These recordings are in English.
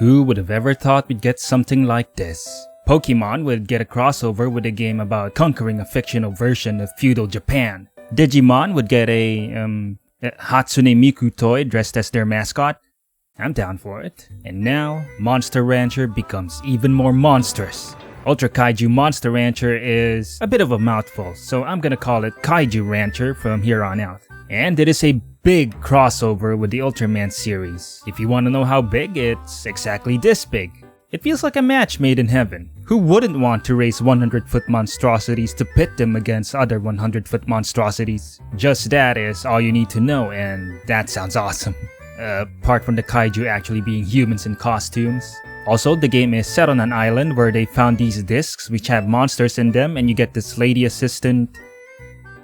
Who would have ever thought we'd get something like this? Pokemon would get a crossover with a game about conquering a fictional version of feudal Japan. Digimon would get a Hatsune Miku toy dressed as their mascot. I'm down for it. And now, Monster Rancher becomes even more monstrous. Ultra Kaiju Monster Rancher is a bit of a mouthful, so I'm gonna call it Kaiju Rancher from here on out. And it is a big crossover with the Ultraman series. If you want to know how big, it's exactly this big. It feels like a match made in heaven. Who wouldn't want to raise 100-foot monstrosities to pit them against other 100-foot monstrosities? Just that is all you need to know, and that sounds awesome. Apart from the kaiju actually being humans in costumes. Also, the game is set on an island where they found these discs which have monsters in them, and you get this lady assistant.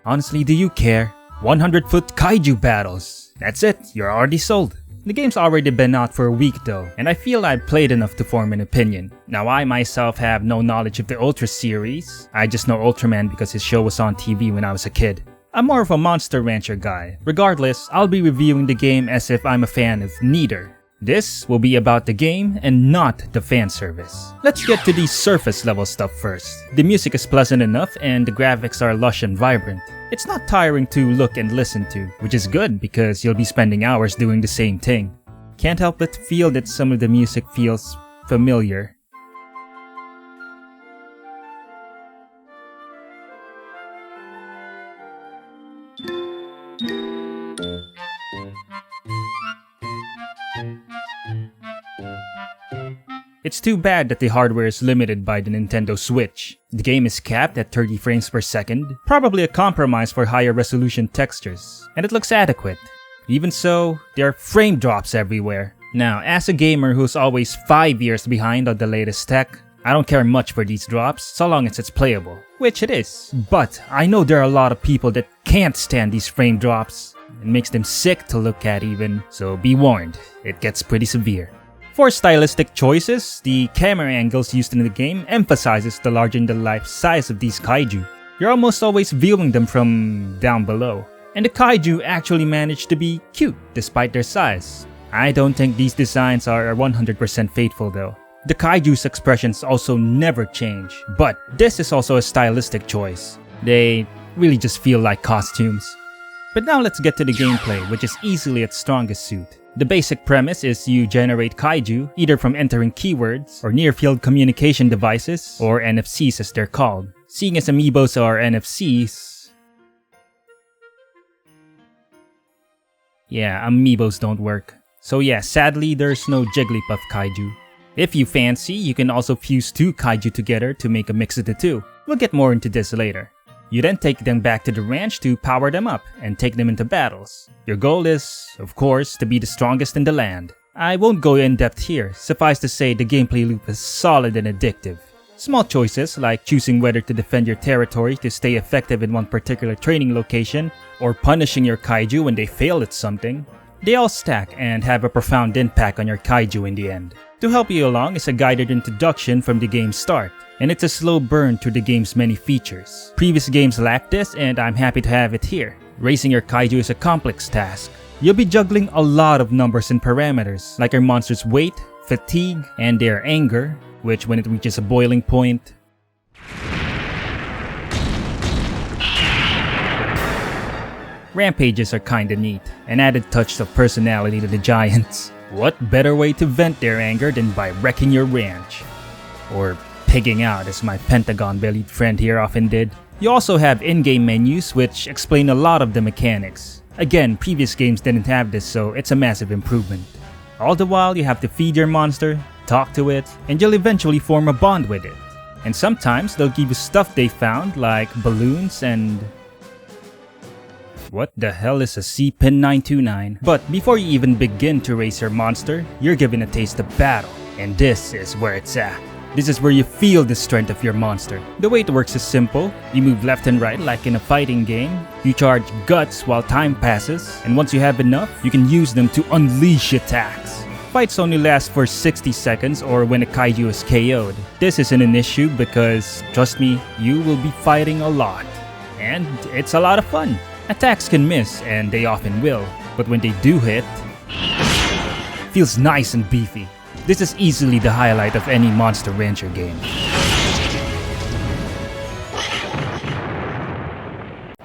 Honestly, do you care? 100-foot kaiju battles. That's it, you're already sold. The game's already been out for a week though, and I feel I've played enough to form an opinion. Now I myself have no knowledge of the Ultra series. I just know Ultraman because his show was on TV when I was a kid. I'm more of a Monster Rancher guy. Regardless, I'll be reviewing the game as if I'm a fan of neither. This will be about the game and not the fan service. Let's get to the surface level stuff first. The music is pleasant enough and the graphics are lush and vibrant. It's not tiring to look and listen to, which is good because you'll be spending hours doing the same thing. Can't help but feel that some of the music feels familiar. It's too bad that the hardware is limited by the Nintendo Switch. The game is capped at 30 frames per second, probably a compromise for higher resolution textures, and it looks adequate. Even so, there are frame drops everywhere. Now, as a gamer who's always 5 years behind on the latest tech, I don't care much for these drops so long as it's playable, which it is. But I know there are a lot of people that can't stand these frame drops. It makes them sick to look at even, so be warned, it gets pretty severe. For stylistic choices, the camera angles used in the game emphasizes the larger-than-life size of these kaiju. You're almost always viewing them from down below. And the kaiju actually manage to be cute despite their size. I don't think these designs are 100% faithful though. The kaiju's expressions also never change, but this is also a stylistic choice. They really just feel like costumes. But now let's get to the gameplay, which is easily its strongest suit. The basic premise is you generate kaiju either from entering keywords or near-field communication devices, or NFCs as they're called. Seeing as amiibos are NFCs... yeah, amiibos don't work. So yeah, sadly there's no Jigglypuff kaiju. If you fancy, you can also fuse two kaiju together to make a mix of the two. We'll get more into this later. You then take them back to the ranch to power them up and take them into battles. Your goal is, of course, to be the strongest in the land. I won't go in depth here, suffice to say the gameplay loop is solid and addictive. Small choices like choosing whether to defend your territory to stay effective in one particular training location, or punishing your kaiju when they fail at something, they all stack and have a profound impact on your kaiju in the end. To help you along is a guided introduction from the game's start, and it's a slow burn through the game's many features. Previous games lacked this, and I'm happy to have it here. Raising your kaiju is a complex task. You'll be juggling a lot of numbers and parameters, like your monster's weight, fatigue, and their anger, which when it reaches a boiling point... rampages are kinda neat, an added touch of personality to the giants. What better way to vent their anger than by wrecking your ranch? Or pigging out, as my pentagon-bellied friend here often did. You also have in-game menus which explain a lot of the mechanics. Again, previous games didn't have this, so it's a massive improvement. All the while, you have to feed your monster, talk to it, and you'll eventually form a bond with it. And sometimes they'll give you stuff they found, like balloons and... what the hell is a C-Pin 929? But before you even begin to raise your monster, you're given a taste of battle. And this is where it's at. This is where you feel the strength of your monster. The way it works is simple. You move left and right like in a fighting game. You charge guts while time passes. And once you have enough, you can use them to unleash attacks. Fights only last for 60 seconds or when a kaiju is KO'd. This isn't an issue because, trust me, you will be fighting a lot. And it's a lot of fun. Attacks can miss, and they often will, but when they do hit, feels nice and beefy. This is easily the highlight of any Monster Rancher game.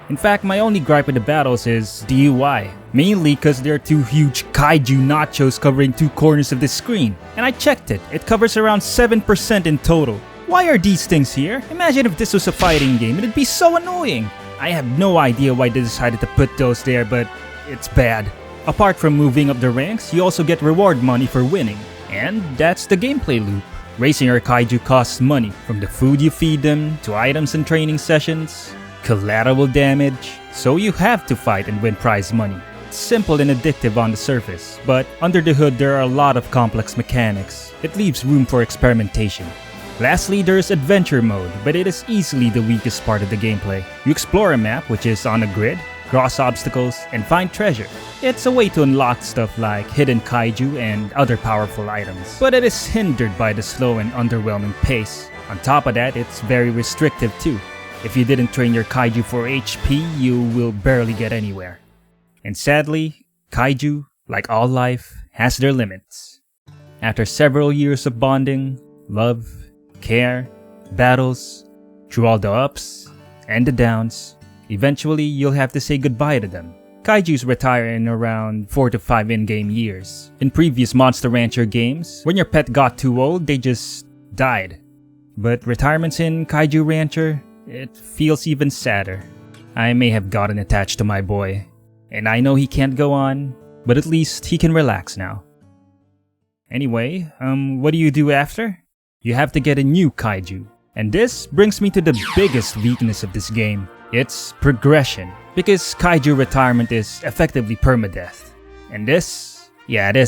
In fact, my only gripe with the battles is the UI, mainly because there are two huge kaiju nachos covering two corners of the screen. And I checked it, it covers around 7% in total. Why are these things here? Imagine if this was a fighting game, it'd be so annoying. I have no idea why they decided to put those there, but it's bad. Apart from moving up the ranks, you also get reward money for winning. And that's the gameplay loop. Racing your kaiju costs money, from the food you feed them, to items and training sessions, collateral damage, so you have to fight and win prize money. It's simple and addictive on the surface, but under the hood there are a lot of complex mechanics. It leaves room for experimentation. Lastly, there's adventure mode, but it is easily the weakest part of the gameplay. You explore a map which is on a grid, cross obstacles, and find treasure. It's a way to unlock stuff like hidden kaiju and other powerful items, but it is hindered by the slow and underwhelming pace. On top of that, it's very restrictive too. If you didn't train your kaiju for HP, you will barely get anywhere. And sadly, kaiju, like all life, has their limits. After several years of bonding, love, care, battles, through all the ups and the downs, eventually you'll have to say goodbye to them. Kaijus retire in around 4 to 5 in-game years. In previous Monster Rancher games, when your pet got too old, they just died. But retirements in Kaiju Rancher, it feels even sadder. I may have gotten attached to my boy, and I know he can't go on, but at least he can relax now. Anyway, what do you do after? You have to get a new kaiju. And this brings me to the biggest weakness of this game. It's progression. Because kaiju retirement is effectively permadeath. And this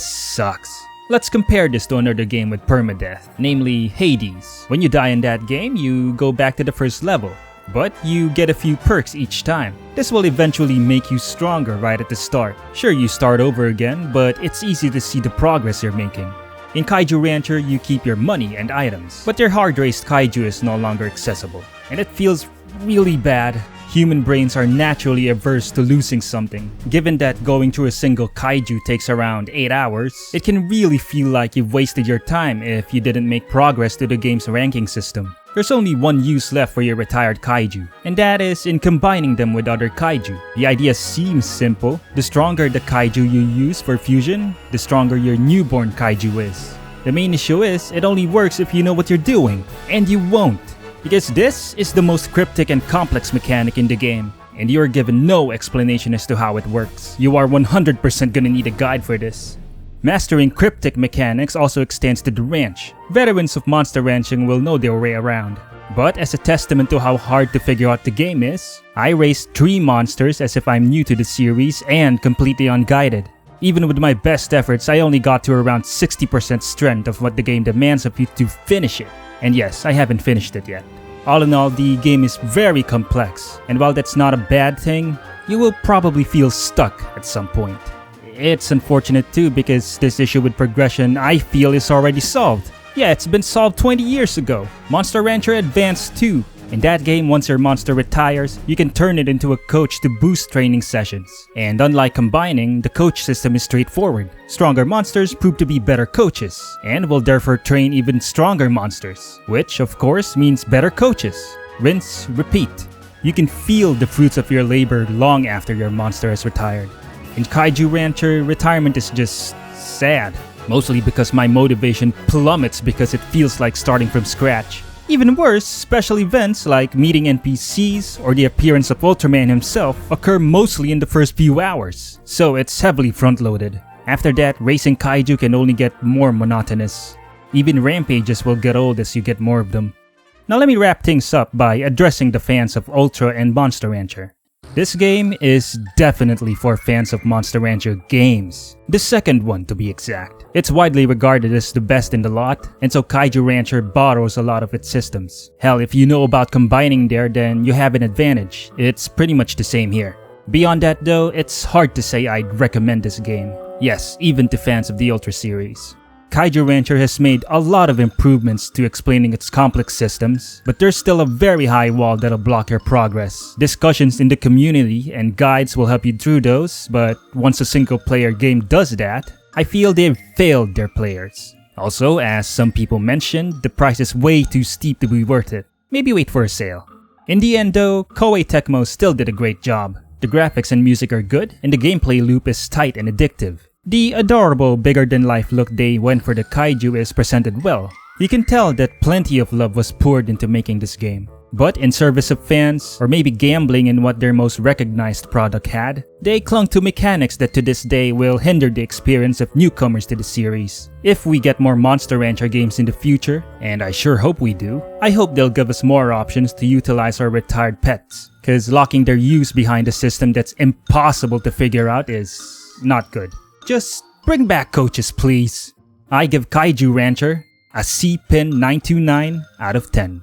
sucks. Let's compare this to another game with permadeath, namely Hades. When you die in that game, you go back to the first level, but you get a few perks each time. This will eventually make you stronger right at the start. Sure, you start over again, but it's easy to see the progress you're making. In Kaiju Rancher, you keep your money and items, but your hard-raced kaiju is no longer accessible, and it feels really bad. Human brains are naturally averse to losing something. Given that going through a single kaiju takes around 8 hours, it can really feel like you've wasted your time if you didn't make progress to the game's ranking system. There's only one use left for your retired kaiju, and that is in combining them with other kaiju. The idea seems simple. The stronger the kaiju you use for fusion, the stronger your newborn kaiju is. The main issue is, it only works if you know what you're doing, and you won't. Because this is the most cryptic and complex mechanic in the game, and you are given no explanation as to how it works. You are 100% gonna need a guide for this. Mastering cryptic mechanics also extends to the ranch. Veterans of monster ranching will know their way around. But as a testament to how hard to figure out the game is, I raced 3 monsters as if I'm new to the series and completely unguided. Even with my best efforts, I only got to around 60% strength of what the game demands of you to finish it. And yes, I haven't finished it yet. All in all, the game is very complex, and while that's not a bad thing, you will probably feel stuck at some point. It's unfortunate too, because this issue with progression I feel is already solved. Yeah, it's been solved 20 years ago. Monster Rancher Advanced 2. In that game, once your monster retires, you can turn it into a coach to boost training sessions. And unlike combining, the coach system is straightforward. Stronger monsters prove to be better coaches, and will therefore train even stronger monsters, which of course means better coaches. Rinse, repeat. You can feel the fruits of your labor long after your monster has retired. In Kaiju Rancher, retirement is just sad. Mostly because my motivation plummets because it feels like starting from scratch. Even worse, special events like meeting NPCs or the appearance of Ultraman himself occur mostly in the first few hours, so it's heavily front-loaded. After that, racing kaiju can only get more monotonous. Even rampages will get old as you get more of them. Now let me wrap things up by addressing the fans of Ultra and Monster Rancher. This game is definitely for fans of Monster Rancher games. The second one, to be exact. It's widely regarded as the best in the lot, and so Kaiju Rancher borrows a lot of its systems. Hell, if you know about combining there, then you have an advantage. It's pretty much the same here. Beyond that though, it's hard to say I'd recommend this game. Yes, even to fans of the Ultra series. Kaiju Rancher has made a lot of improvements to explaining its complex systems, but there's still a very high wall that'll block your progress. Discussions in the community and guides will help you through those, but once a single player game does that, I feel they've failed their players. Also, as some people mentioned, the price is way too steep to be worth it. Maybe wait for a sale. In the end though, Koei Tecmo still did a great job. The graphics and music are good, and the gameplay loop is tight and addictive. The adorable, bigger-than-life look they went for the kaiju is presented well. You can tell that plenty of love was poured into making this game. But in service of fans, or maybe gambling in what their most recognized product had, they clung to mechanics that to this day will hinder the experience of newcomers to the series. If we get more Monster Rancher games in the future, and I sure hope we do, I hope they'll give us more options to utilize our retired pets, cause locking their use behind a system that's impossible to figure out is not good. Just bring back coaches, please. I give Kaiju Rancher a C-Pin 929 out of 10.